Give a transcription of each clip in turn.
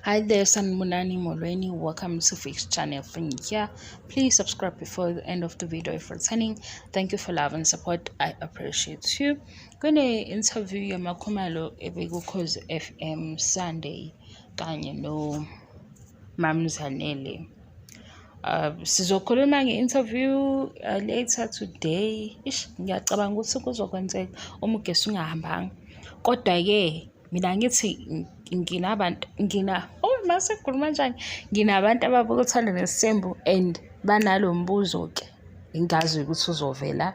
Hi there, Sanmunani Molweni. Welcome to Fix channel from here. Please subscribe before the end of the video if returning. Thank you for love and support. I appreciate you. Gonna interview ya Makhumalo ebekuKhozi FM Sunday kanye no Mamzanele. Sizokhuluma nge-interview later today. Ngiyacabanga ukuthi kuzokwenzeka uma ugesi ungahambanga. Kodwa-ke mina ngithi masikhuluma njani, nginabantu ababuka Uthando Nes'thembu and banalo mbuzo-ke engazi ukuthi uzovela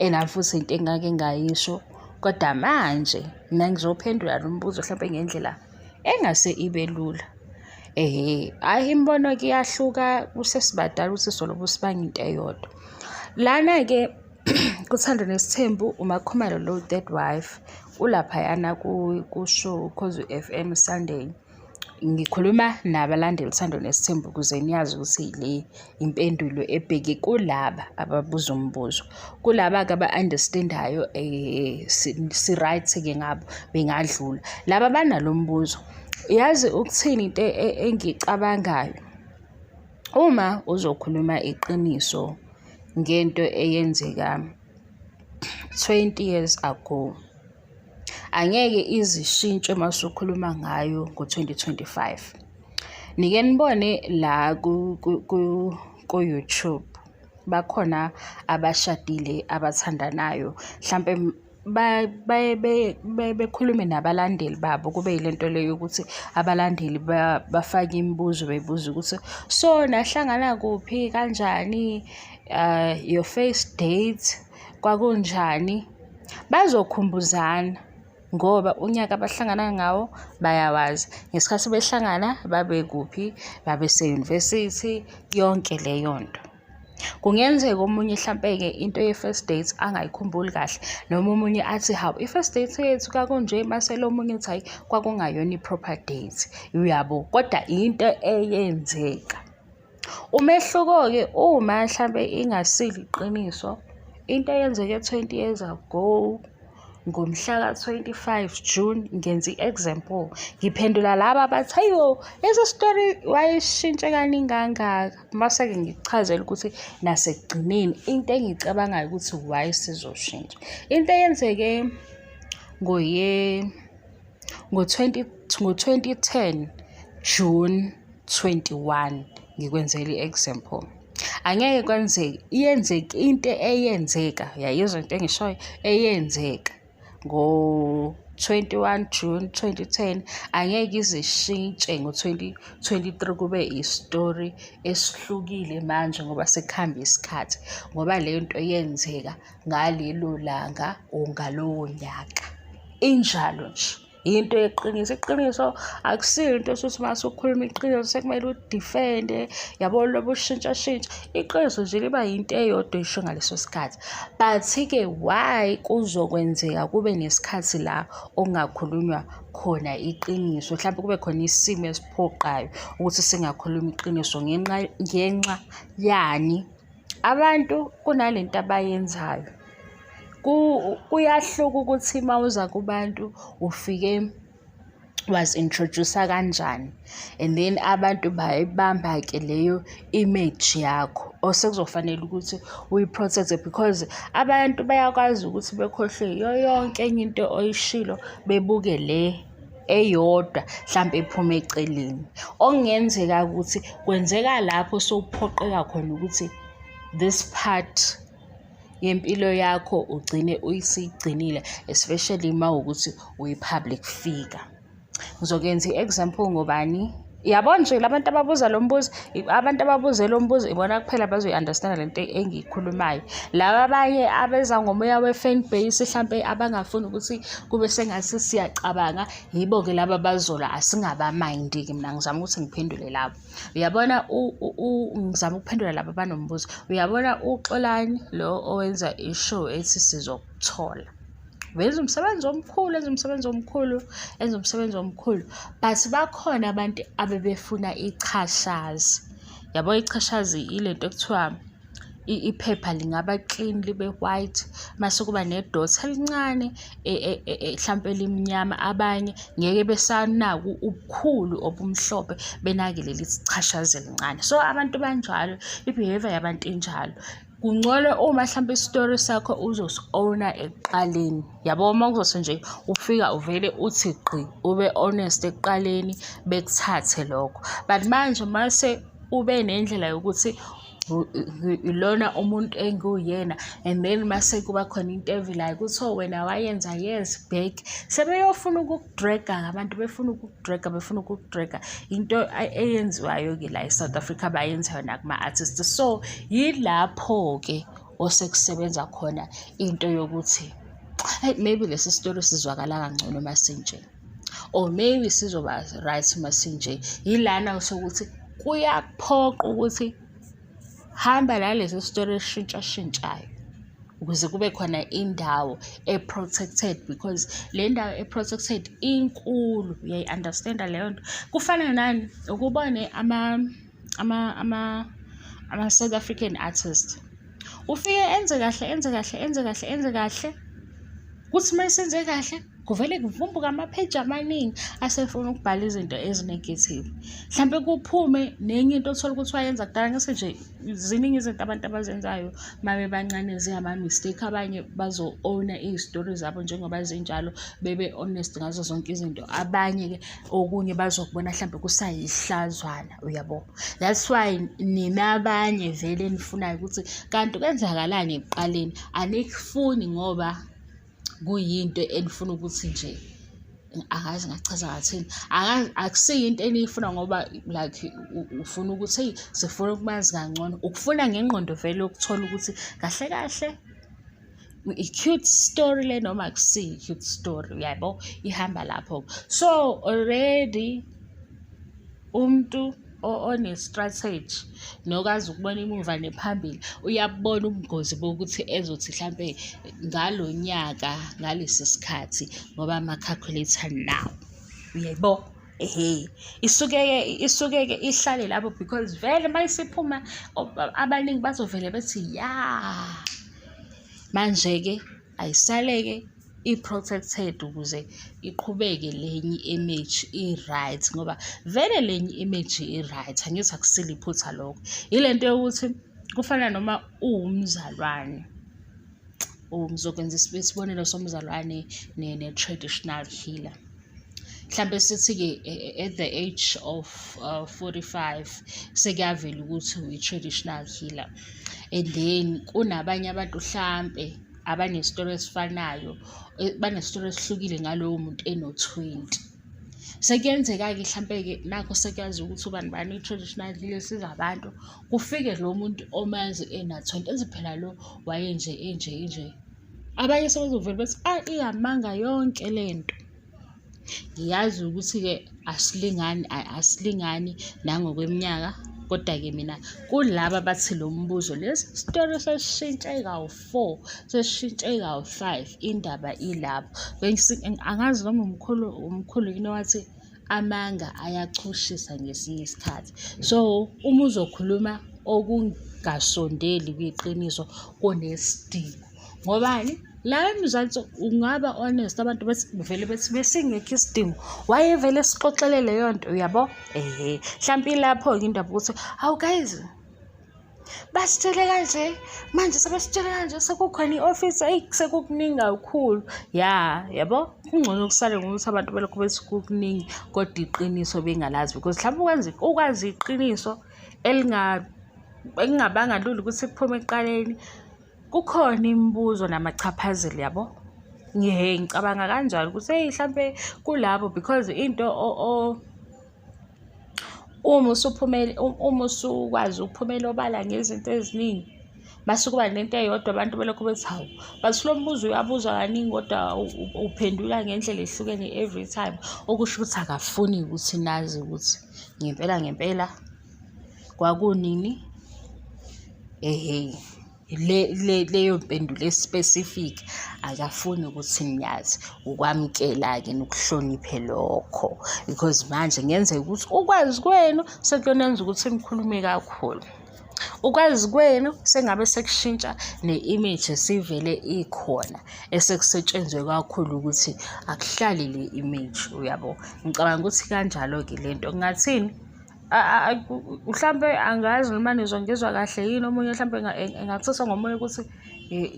and futhi into engake ngayisho, kodwa manje mina ngizophendula lo mbuzo mhlawumbe ngendlela engase ibe lula. Hhayi imbono kuyahluka, kusesibadala ukuthi solobu sibanga into eyodwa. Lana-ke kuThando Nes'thembu uMakhumalo lo dead wife ulaphayana kushow Ukhozi FM Sunday. Ngikhuluma nabalandeli Uthando Nes'thembu ukuze niyazi ukuthi le impendulo ebheke kulaba ababuza umbuzo. Kulaba-ke aba-understandayo si-right-ke ngabo bengadlula. Laba banalo mbuzo, yazi ukuthini into engicabangayo? Uma uzokhuluma iqiniso ngento eyenzeka 20 years ago, angeke izishintshe masukhuluma ngayo ngo-2025. Nike nibone la ku-YouTube bakhona abashadile abathandanayo, mhlampe bekhulume nabalandeli babo, kube yilento leyo ukuthi abalandeli bafake imibuzo, bebuza ukuthi so nahlangana kuphi, kanjani, your first date kwakunjani, bazokhumbuzana ngoba unyaka abahlangana ngawo bayawazi. Ngesikhathi behlangana babe kuphi, babe se-university, yonke leyo nto. Kungenzeka omunye mhlampe-ke into ye-first date angayikhumbuli kahle, noma omunye athi hawu i-first date yethu kwakunje, mase lo omunye ethi hayi kwakungayona i-proper date, uyabo, kodwa into eyenzeka. Umehluko-ke uma mhlampe ingasili iqiniso, into eyenzeke 20 years ago ngomhla ka-25 June, ngenza i-example, ngiphendula laba bathi hayo lesi story wayishintshe kaningi kangaka, mase-ke ngikuchazela ukuthi nasekugcineni into engiyicabangayo ukuthi why sizoshintsha. Into eyenzeke ngo-2010 June 21, ngikwenzela i-example. Angeke kwenzeke iyenzeka into eyenzeka, yayizwa into engishoyo, eyenzeka ngo-21 June 2010 angeke izishintshe ngo-2023 kube istori esihlukile manje ngoba sekuhambe isikhathi, ngoba leyo nto yenzeka ngalelo langa or ngalowo nyaka. Injalo nje, into yeqiniso. Iqiniso akusiyo into ukuthi mase ukhuluma iqiniso sekumele udifende, yabo lobo ushintshashintsha. Iqiniso nje liba yinto eyodwa esho ngaleso sikhathi. But-ke why kuzokwenzeka kube nesikhathi la ongakhulunywa khona iqiniso, mhlawumbe kube khona isimo esiphoqayo ukuthi singakhuluma iqiniso ngenxa yani? Abantu kunalento abayenzayo. Kuyahluka ukuthi mawuza kubantu ufike was-introduce kanjani, and then abantu bayibamba-ke leyo image yakho, osekuzofanele ukuthi uyi-protect, because abantu bayakwazi ukuthi bekhohlwe yonke enye into oyishilo, bebuke le eyodwa mhlampe iphume eceleni. Okungenzeka ukuthi kwenzeka lapho sowuphoqeka khona ukuthi this part yempilo yakho ugcine uyisigcinile, especially uma ukuthi uyi-public figure. Ngizokuyenza i-example ngobani? Yabo nje labantu ababuza lo mbuzo, abantu ababuze lo mbuzo ibona kuphela bazoyi-understand lento engiyikhulumayo. Laba abanye abeza ngomoya we-fan base mhlampe abangafuni ukuthi kube sengathi siyacabanga, yibo-ke laba bazola asingaba-mind-ke. Mina ngizama ukuthi ngiphendule labo. Uyabona, ngizama ukuphendula laba banombuzo. Uyabona uXolani lo owenza ishow ethi Sizokuthola, wenza umsebenzi omkhulu, but bakhona abantu abebefuna ichashazi. Yabo ichashazi ilento ekuthiwa iphepha lingaba clean libe white, mase kuba ne-dot elincane mhlampe elimnyama. Abanye ngeke besanaka ubukhulu obumhlophe, benake leli sichashazi elincane. So abantu banjalo, i-behavior yabantu injalo. Kungcono uma mhlampe isitori sakho uzos-owner ekuqaleni, yabo. Uma kuzothi nje ufika uvele uthi gqi, ube honest ekuqaleni, bekuthathe lokho. But manje mase ube nendlela yokuthi ilona umuntu enguyena, and then mase kuba khona into evilayo ukuthi wena wayenza years back, sebeyofuna ukukudraga abantu, befuna ukukudraga into eyenziwayo-ke la eSouth Africa bayenzayo nakuma-artists. So yilapho-ke osekusebenza khona into yokuthi maybe lesi story sizwakala kangcono masinje, or maybe sizoba right masinje. Yilana sokuthi kuyaphoqa ukuthi hamba nalesi story eshintshayo ukuze kube khona indawo e-protected, because le ndawo e-protected inkulu. Uyayi-understanda leyo nto? Kufana nani ukubone ama-South African artist, ufike enze kahle, kuthi uma esenze kahle kuvele kuvumbuka amapheji amaningi asefuna ukubhala izinto ezinegative. Mhlampe kuphume nenye into othola ukuthi wayenza kudala. Ngase nje ziningi izinto abantu abazenzayo mabe bancane ziyama-mistake. Abanye bazo-owner iy'story zabo njengoba zinjalo, bebe honest ngazo zonke izinto. Abanye-ke okunye bazokubona mhlampe kusayihlazwana, uyabo. That's why nina abanye vele nifunayo ukuthi kanti kwenzakalani ekuqaleni, anikufuni ngoba kuyinto enifuna ukuthi nje akazi ngachaza ngathini, akusiyo into eniyifuna ngoba like ufuna ukuthi hey sifuna ukumazi kangcono. Ukufuna ngengqondo vele ukuthola ukuthi kahle i-cute story le noma akusiyo i-cute story, uyabo, ihamba lapho. So already umuntu one-strategy nokwazi ukubona imuva nephambili uyabona ubungozi bokuthi ezothi mhlampe ngalo nyaka ngalesi sikhathi ngoba ama-calculator now, uyabo. Isuke-ke ihlale lapho, because vele mayisiphuma abaningi bazovele bethi ya manje-ke ayisaleke i-protected ukuze iqhubeke lenye image i-right, ngoba vele lenye image i-right. Angithi akusile iphutha lokho. Ile nto yokuthi kufana noma uwumzalwane, ngizokwenza isibonelo somzalwane ne-traditional healer. Mhlampe sithi-ke at the age of 45 sekuyavela ukuthi uyi-traditional healer, and then kunabanye abantu mhlampe abanesitori esifanayo, banesitori esihlukile ngalowo muntu eno-20. Sekuyenzeka-ke mhlampe-ke nakho sekuyazi ukuthi ubani i-traditional healer siza abantu, kufike lo muntu omazi ena-20 ethi phela lo wayenje enje. Abanye sebezovela bethi iyamanga yonke lento. Ngiyazi ukuthi-ke asilingani nangokweminyaka, kodwa-ke mina kulaba bathi lo mbuzo lesi story sesishintshe kawu-4, sesishintshe kawu-5, indaba ilapho. Angazi noma umkhulu yini wathi amanga ayachushisa ngesinye isikhathi. So uma uzokhuluma okungasondeli kwiqiniso kunesidingo, ngobani la emzansi ungaba honest, abantu vele bethi besingekho isidingo wayevele sixoxele leyo nto, uyabo. Mhlampe ilapho-ke indaba ukuthi hawu guys basitshele kanje manje, sebesitshele kanje sekukhona i-office sekukuningi kakhulu. Yabo, kungcono kusale ngokuthi abantu belokhu bethi kukuningi kodwa iqiniso bengalazi, because mhlawumbe ukwazi iqiniso elingabanga lula ukuthi kuphume eqaleni. Kukhona imibuzo namachaphazeli, yabo. Ngicabanga kanjalo ukuthi mhlampe kulabo, because into uma usukwazi ukuphumela obala ngezinto eziningi, mase kuba nento eyodwa abantu belokhu bethi hawu bathi lo mbuzo uyabuzwa kaningi kodwa uphendula ngendlela ehlukene every time, okusho ukuthi akafuni ukuthi nazi ukuthi ngempela kwakunini. Leyo mpendulo especific akafuni ukuthi niyazi. Ukwamukela-ke nokuhloniphe lokho, because manje ngenzeka ukuthi ukwazi kwenu sekuyonenza ukuthi nikhulume kakhulu. ukwazi kwenu sengabe sekushintsha ne-image esivele ikhona esekusetshenzwe kakhulu ukuthi akuhlali le image, uyabo. Ngicabanga ukuthi kanjalo-ke lento kungathini, mhlampe angazi noma nizongizwa kahle yini, omunye mhlampe engathatha ngomunye ukuthi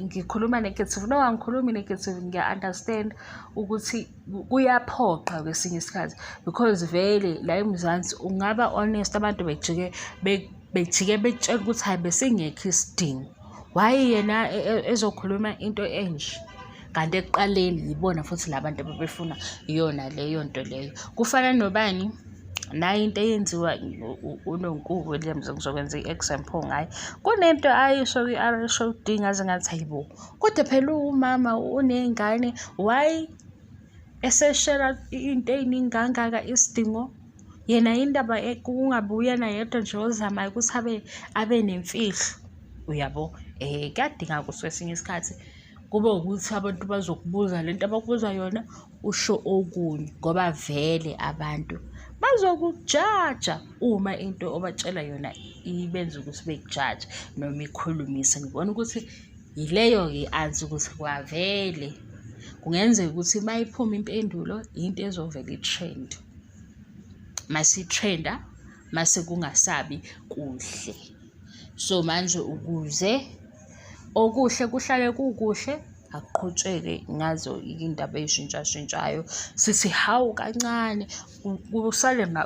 ngikhuluma negative. No, angikhulumi negative, ngiya-understand ukuthi kuyaphoqa kwesinye isikhathi because vele la eMzansi ungaba honest, abantu bejike bekutshela ukuthi hayi besingekho isidingo, why yena ezokhuluma into enje, kanti ekuqaleni yibona futhi labantu ababefuna iyona leyo nto leyo. Kufana nobani nayo into eyenziwa uNonku Williams, ngizokwenza i-example ngayo. Kunento ayisho kwi-RShowD ngaze ngathi hayibo, kodwa phela umama uney'ngane, why eseshera into ey'ningi kangaka isidingo? Yena indaba kungabe uyena yedwa nje ozamayo ukuthi abe nemfihlo, uyabo. Kuyadinga ukuthi kwesinye isikhathi kube ukuthi abantu bazokubuza lento abakubuza yona usho okunye, ngoba vele abantu bazokujaja uma into obatshela yona ibenza ukuthi bekujaje noma ikhulumise. Ngibona ukuthi yileyo-ke i-answer ukuthi kwavele kungenzeka ukuthi uma iphuma impendulo into ezovela i-trend, masi-trenda mase kungasabi kuhle. So manje ukuze okuhle kuhlale kukuhle, akuqhutsheke ngazo indaba ey'shintshashintshayo, sithi hawu kancane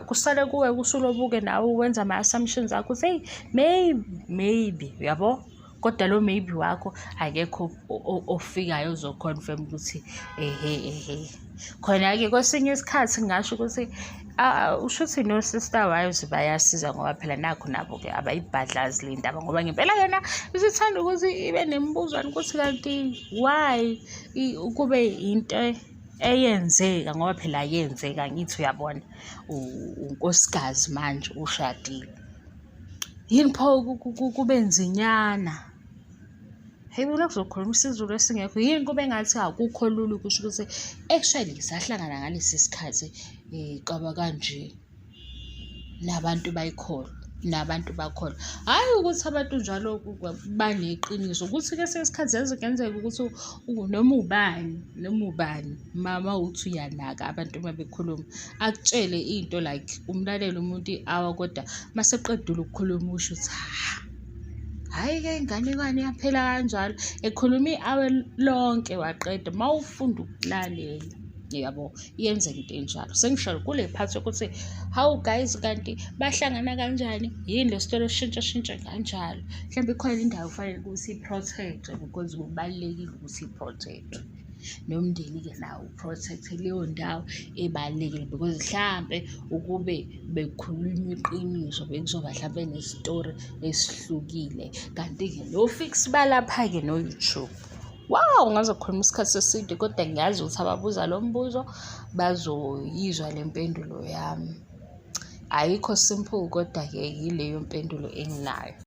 kusale kuwe kusulobuke nawe wenza ama-assumptions akho ukuthi hey maybe, uyabo. Kodwa lo maybe wakho akekho ofikayo ozoconfirm ukuthi khona-ke kwesinye isikhathi ngingasho ukuthi ushuthi no-sister wives bayasiza ngoba phela nakho nabo-ke abayibhadlazi le ndaba, ngoba ngempela yona isithanda ukuthi ibe nemibuzwana ukuthi kanti why kube into eyenzeka, ngoba phela yenzeka ngithi, uyabona, unkosikazi manje ushadile, yini pho kube nzinyana. Hey, mina kuzokhuluma isiZulu esingekho, yini kube engathi akukho lula ukusho ukuthi actually sahlangana ngalesi sikhathi qaba kanje nabantu bakholwa, hhayi ukuthi abantu njalo baneqiniso ukuthi kwesinye isikhathi kungenzeka ukuthi noma ubani mama uthi uyanaka abantu uma bekhuluma akutshele into like umlalelo umuntu i-hour, kodwa maseqedile ukukhuluma usho ukuthi hhayi-ke inganekwane yaphela kanjalo, ekhuluma i-hour lonke waqeda. Uma ufunda ukulalela, yabo, iyenzeka into enjalo. Sengisho kule part yokuthi hawu guys, kanti bahlangana kanjani, yini le story eshintsha kanjalo, mhlawumbe ikhona indawo kufanele ukuthi i-protect-we because kubalulekile ukuthi i-protect-we, nomndeni-ke nawo uprotect leyo ndawo ebalulekile because mhlampe ukube bekhuluma iqiniso bekuzoba mhlampe nesitori esihlukile. Kanti-ke no-Fix balapha-ke no-YouTube, wow, ngazokhuluma isikhathi eside, kodwa ngiyazi ukuthi ababuza lo mbuzo bazoyizwa le mpendulo yami. Ayikho simple, kodwa-ke yileyo mpendulo enginayo.